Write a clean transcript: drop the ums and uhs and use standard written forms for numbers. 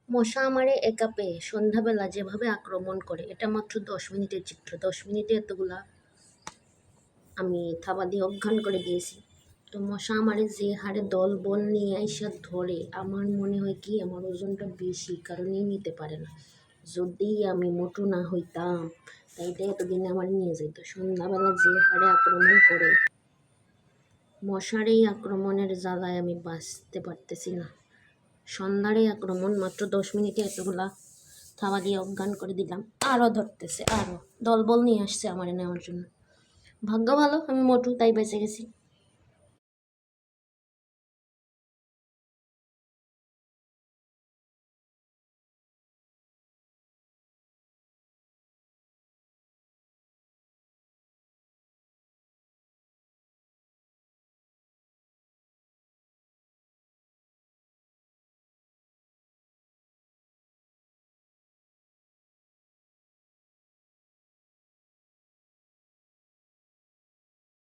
মশা আমারে একা পেয়ে সন্ধ্যাবেলা যেভাবে আক্রমণ করে, এটা মাত্র 10 মিনিটের চিত্র। 10 মিনিটে এতগুলা আমি থাবা দিয়ে অজ্ঞান করে দিয়েছি। তো মশা আমারে যে হারে দল বল নিয়ে আইসা ধরে, আমার মনে হয় কি আমার ওজনটা বেশি, কারণেই নিতে পারে না। যদি আমি মোটু না হইতাম তাইলে এতদিনে আমার নিয়ে যেত। সন্ধ্যাবেলা যে হারে আক্রমণ করে, মশার এই আক্রমণের জ্বালায় আমি বাঁচতে পারতেছি না। সন্ধ্যার এই আক্রমণ, মাত্র 10 মিনিটে এতগুলা থাবা দিয়ে অজ্ঞান করে দিলাম। আরও ধরতেছে, আরও দলবল নিয়ে আসছে আমার নেওয়ার জন্য। ভাগ্য ভালো আমি মোটু, তাই বেঁচে গেছি।